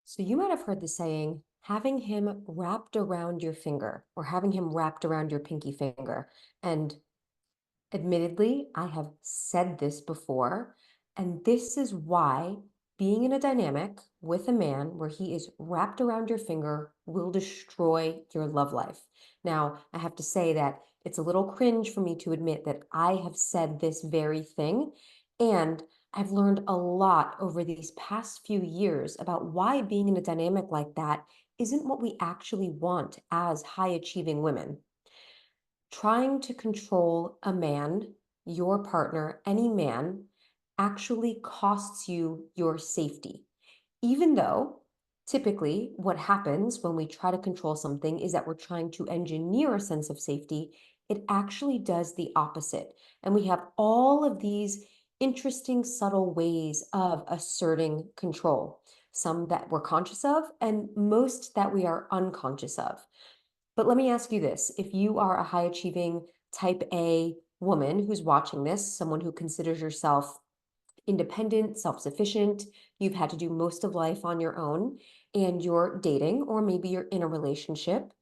So you might have heard the saying, having him wrapped around your finger or having him wrapped around your pinky finger. And admittedly, I have said this before, and this is why being in a dynamic with a man where he is wrapped around your finger will destroy your love life. Now, I have to say that it's a little cringe for me to admit that I have said this very thing, and I've learned a lot over these past few years about why being in a dynamic like that isn't what we actually want as high achieving women. Trying to control a man, your partner, any man, actually costs you your safety. Even though typically what happens when we try to control something is that we're trying to engineer a sense of safety, it actually does the opposite. And we have all of these interesting, subtle ways of asserting control, some that we're conscious of, and most that we are unconscious of. But let me ask you this. If you are a high achieving type A woman who's watching this, someone who considers yourself independent, self sufficient, you've had to do most of life on your own, and you're dating, or maybe you're in a relationship,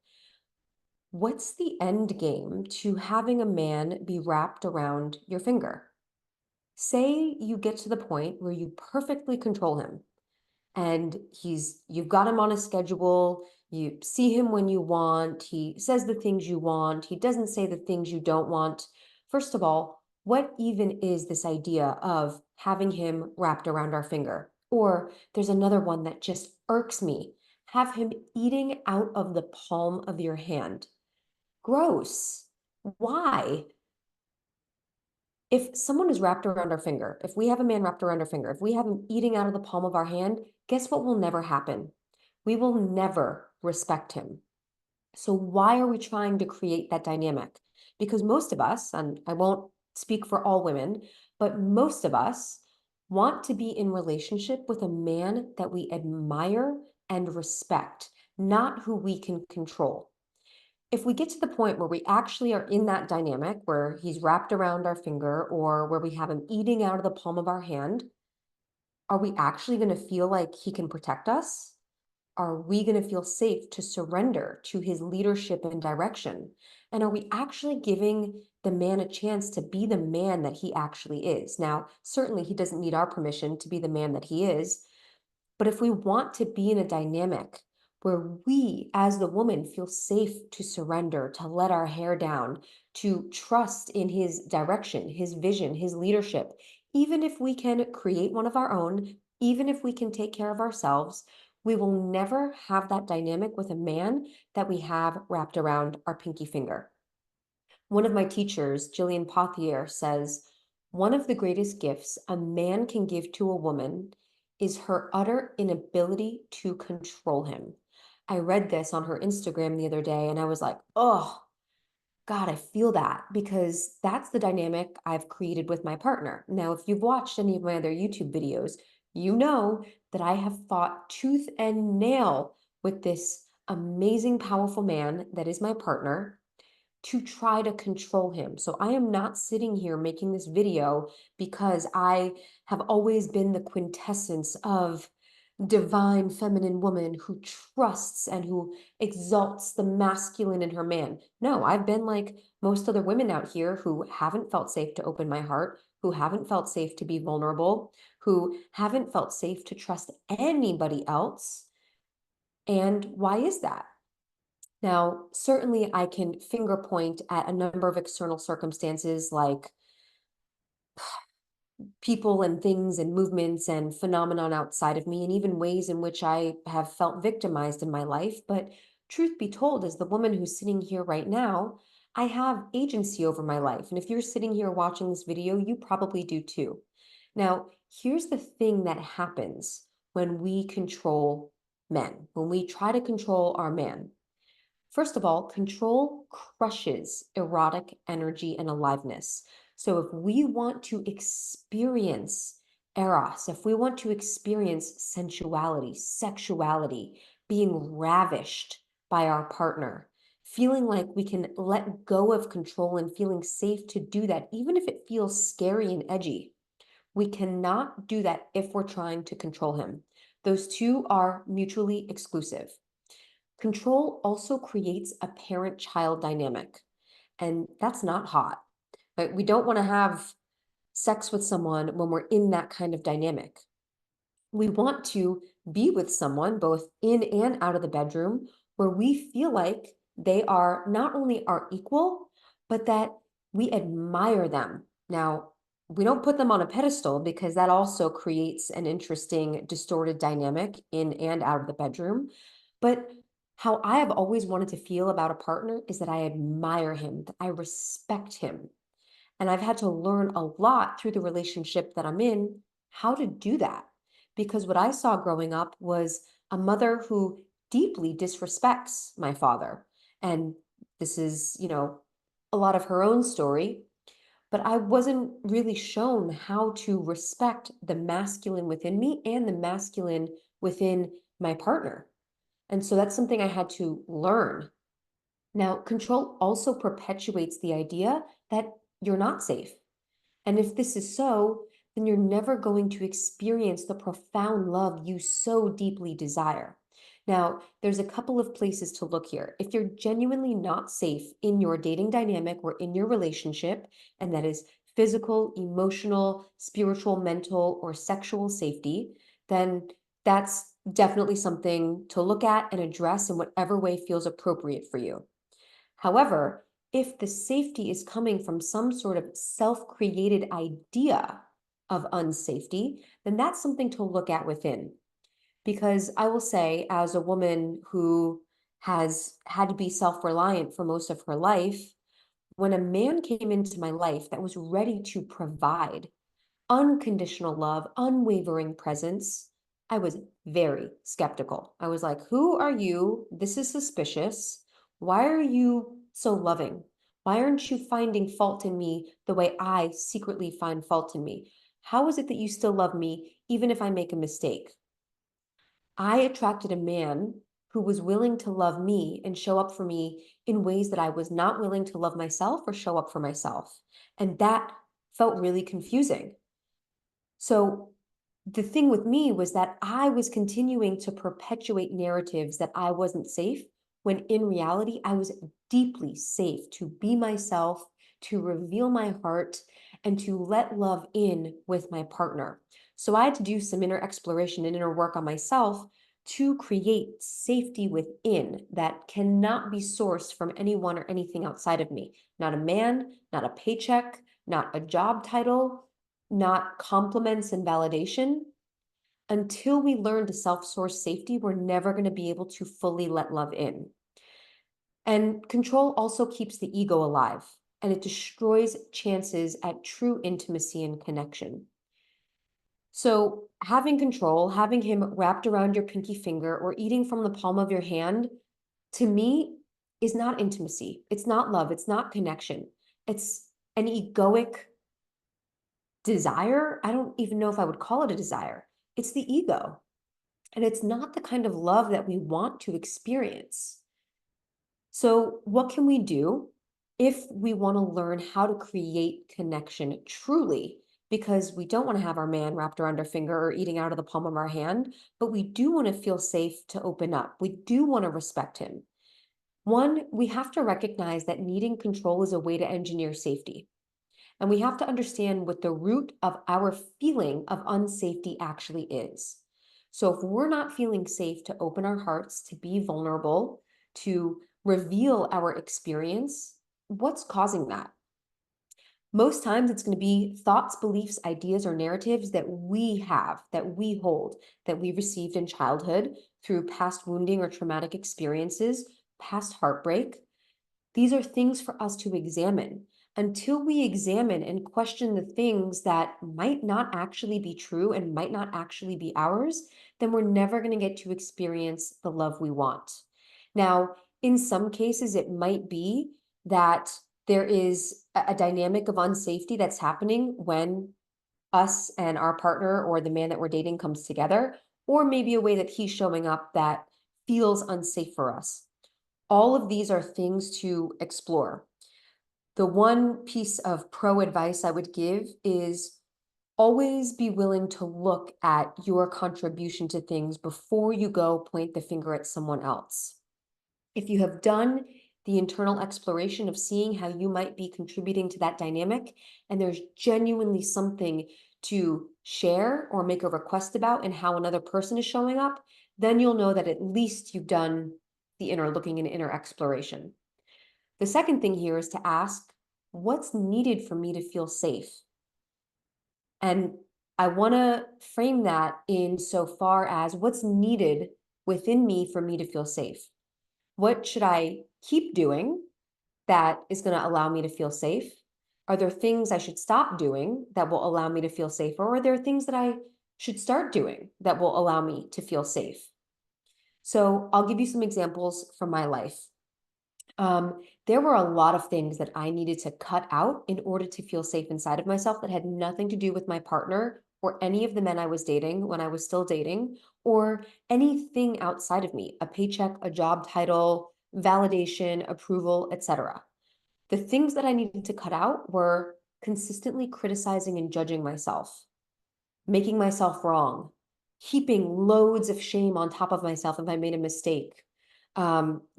what's the end game to having a man be wrapped around your finger? Say you get to the point where you perfectly control him and you've got him on a schedule, you see him when you want, he says the things you want, he doesn't say the things you don't want. First of all, what even is this idea of having him wrapped around our finger? Or there's another one that just irks me. Have him eating out of the palm of your hand. Gross. Why? If someone is wrapped around our finger, if we have a man wrapped around our finger, if we have him eating out of the palm of our hand, guess what will never happen? We will never respect him. So why are we trying to create that dynamic? Because most of us, and I won't speak for all women, but most of us want to be in relationship with a man that we admire and respect, not who we can control. If we get to the point where we actually are in that dynamic where he's wrapped around our finger or where we have him eating out of the palm of our hand, are we actually going to feel like he can protect us? Are we going to feel safe to surrender to his leadership and direction? And are we actually giving the man a chance to be the man that he actually is? Now, certainly he doesn't need our permission to be the man that he is, but if we want to be in a dynamic where we, as the woman, feel safe to surrender, to let our hair down, to trust in his direction, his vision, his leadership, even if we can create one of our own, even if we can take care of ourselves, we will never have that dynamic with a man that we have wrapped around our pinky finger. One of my teachers, Jillian Pothier, says, one of the greatest gifts a man can give to a woman is her utter inability to control him. I read this on her Instagram the other day and I was like, oh, God, I feel that because that's the dynamic I've created with my partner. Now, if you've watched any of my other YouTube videos, you know that I have fought tooth and nail with this amazing, powerful man that is my partner to try to control him. So I am not sitting here making this video because I have always been the quintessence of divine feminine woman who trusts and who exalts the masculine in her man. No, I've been like most other women out here who haven't felt safe to open my heart, who haven't felt safe to be vulnerable, who haven't felt safe to trust anybody else. And why is that? Now, certainly I can finger point at a number of external circumstances like people and things and movements and phenomenon outside of me, and even ways in which I have felt victimized in my life. But truth be told, as the woman who's sitting here right now, I have agency over my life. And if you're sitting here watching this video, you probably do too. Now, here's the thing that happens when we control men, when we try to control our man. First of all, control crushes erotic energy and aliveness. So if we want to experience eros, if we want to experience sensuality, sexuality, being ravished by our partner, feeling like we can let go of control and feeling safe to do that, even if it feels scary and edgy, we cannot do that if we're trying to control him. Those two are mutually exclusive. Control also creates a parent-child dynamic, and that's not hot. But we don't want to have sex with someone when we're in that kind of dynamic. We want to be with someone both in and out of the bedroom where we feel like they are not only our equal, but that we admire them. Now, we don't put them on a pedestal because that also creates an interesting distorted dynamic in and out of the bedroom. But how I have always wanted to feel about a partner is that I admire him, that I respect him. And I've had to learn a lot through the relationship that I'm in how to do that. Because what I saw growing up was a mother who deeply disrespects my father. And this is, a lot of her own story, but I wasn't really shown how to respect the masculine within me and the masculine within my partner. And so that's something I had to learn. Now, control also perpetuates the idea that you're not safe. And if this is so, then you're never going to experience the profound love you so deeply desire. Now, there's a couple of places to look here. If you're genuinely not safe in your dating dynamic or in your relationship, and that is physical, emotional, spiritual, mental, or sexual safety, then that's definitely something to look at and address in whatever way feels appropriate for you. However, if the safety is coming from some sort of self-created idea of unsafety, then that's something to look at within. Because I will say, as a woman who has had to be self-reliant for most of her life, when a man came into my life that was ready to provide unconditional love, unwavering presence, I was very skeptical. I was like, who are you? This is suspicious. Why are you so loving? Why aren't you finding fault in me the way I secretly find fault in me? How is it that you still love me even if I make a mistake? I attracted a man who was willing to love me and show up for me in ways that I was not willing to love myself or show up for myself. And that felt really confusing. So the thing with me was that I was continuing to perpetuate narratives that I wasn't safe, when in reality, I was deeply safe to be myself, to reveal my heart, and to let love in with my partner. So I had to do some inner exploration and inner work on myself to create safety within that cannot be sourced from anyone or anything outside of me. Not a man, not a paycheck, not a job title, not compliments and validation. Until we learn to self-source safety, we're never going to be able to fully let love in. And control also keeps the ego alive, and it destroys chances at true intimacy and connection. So having control, having him wrapped around your pinky finger or eating from the palm of your hand, to me, is not intimacy. It's not love. It's not connection. It's an egoic desire. I don't even know if I would call it a desire. It's the ego. And it's not the kind of love that we want to experience. So, what can we do if we want to learn how to create connection truly? Because we don't want to have our man wrapped around our finger or eating out of the palm of our hand, but we do want to feel safe to open up. We do want to respect him. One, we have to recognize that needing control is a way to engineer safety. And we have to understand what the root of our feeling of unsafety actually is. So if we're not feeling safe to open our hearts, to be vulnerable, to reveal our experience, what's causing that? Most times it's going to be thoughts, beliefs, ideas, or narratives that we have, that we hold, that we received in childhood through past wounding or traumatic experiences, past heartbreak. These are things for us to examine. Until we examine and question the things that might not actually be true and might not actually be ours, then we're never going to get to experience the love we want. Now, in some cases, it might be that there is a dynamic of unsafety that's happening when us and our partner or the man that we're dating comes together, or maybe a way that he's showing up that feels unsafe for us. All of these are things to explore. The one piece of pro advice I would give is Always be willing to look at your contribution to things before you go point the finger at someone else. If you have done the internal exploration of seeing how you might be contributing to that dynamic, and there's genuinely something to share or make a request about and how another person is showing up, then you'll know that at least you've done the inner looking and inner exploration. The second thing here is to ask, what's needed for me to feel safe? And I want to frame that in so far as what's needed within me for me to feel safe. What should I keep doing that is going to allow me to feel safe? Are there things I should stop doing that will allow me to feel safer? Or are there things that I should start doing that will allow me to feel safe? So I'll give you some examples from my life. There were a lot of things that I needed to cut out in order to feel safe inside of myself that had nothing to do with my partner or any of the men I was dating when I was still dating, or anything outside of me, a paycheck, a job title, validation, approval, etc. The things that I needed to cut out were consistently criticizing and judging myself, making myself wrong, heaping loads of shame on top of myself if I made a mistake,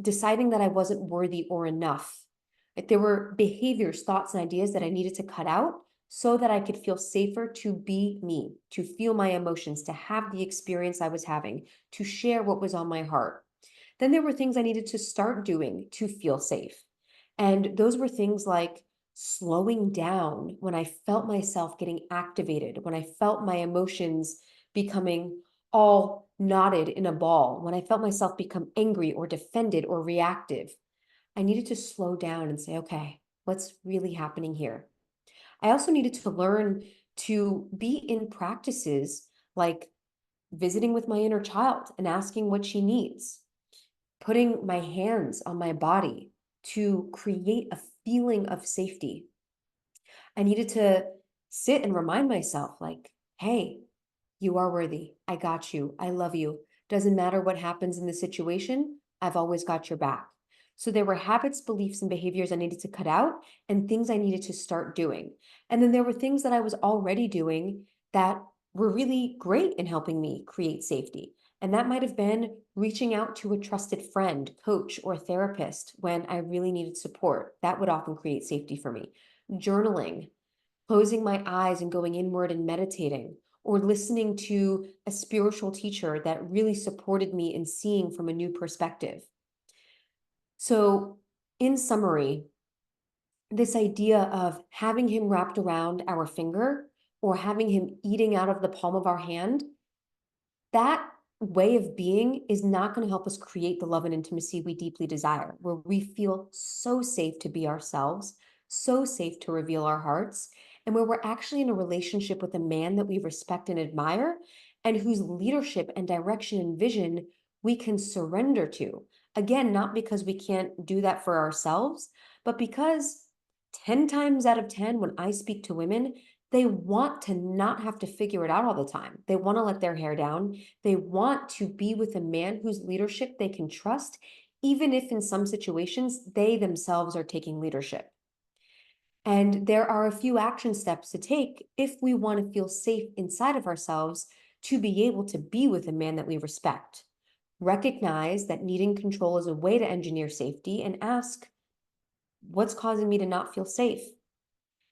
deciding that I wasn't worthy or enough. Like there were behaviors, thoughts, and ideas that I needed to cut out so that I could feel safer to be me, to feel my emotions, to have the experience I was having, to share what was on my heart. Then there were things I needed to start doing to feel safe. And those were things like slowing down when I felt myself getting activated, when I felt my emotions becoming all knotted in a ball, when I felt myself become angry or defended or reactive. I needed to slow down and say, okay, what's really happening here? I also needed to learn to be in practices like visiting with my inner child and asking what she needs, putting my hands on my body to create a feeling of safety. I needed to sit and remind myself, like, hey, you are worthy. I got you. I love you. Doesn't matter what happens in the situation, I've always got your back. So there were habits, beliefs, and behaviors I needed to cut out and things I needed to start doing. And then there were things that I was already doing that were really great in helping me create safety. And that might have been reaching out to a trusted friend, coach, or therapist when I really needed support. That would often create safety for me. Journaling, closing my eyes and going inward and meditating, or listening to a spiritual teacher that really supported me in seeing from a new perspective. So, in summary, this idea of having him wrapped around our finger or having him eating out of the palm of our hand, that way of being is not going to help us create the love and intimacy we deeply desire, where we feel so safe to be ourselves, so safe to reveal our hearts, and where we're actually in a relationship with a man that we respect and admire, and whose leadership and direction and vision we can surrender to. Again, not because we can't do that for ourselves, but because 10 times out of 10, when I speak to women, they want to not have to figure it out all the time. They want to let their hair down. They want to be with a man whose leadership they can trust, even if in some situations they themselves are taking leadership. And there are a few action steps to take if we want to feel safe inside of ourselves to be able to be with a man that we respect. Recognize that needing control is a way to engineer safety and ask, what's causing me to not feel safe?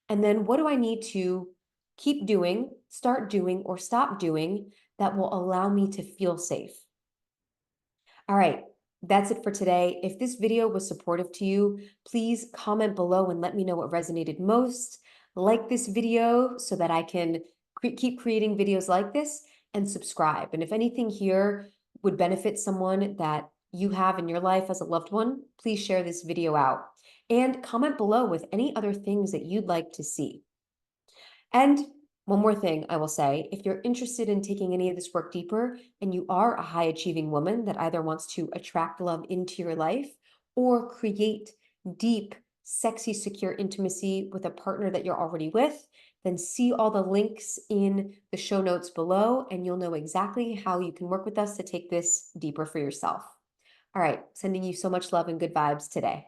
And then what do I need to keep doing, start doing, or stop doing that will allow me to feel safe? All right, that's it for today. If this video was supportive to you, please comment below and let me know what resonated most. Like this video so that I can keep creating videos like this, and subscribe. And if anything here would benefit someone that you have in your life as a loved one, please share this video out. And comment below with any other things that you'd like to see. And one more thing I will say, if you're interested in taking any of this work deeper and you are a high achieving woman that either wants to attract love into your life or create deep, sexy, secure intimacy with a partner that you're already with, then see all the links in the show notes below and you'll know exactly how you can work with us to take this deeper for yourself. All right, sending you so much love and good vibes today.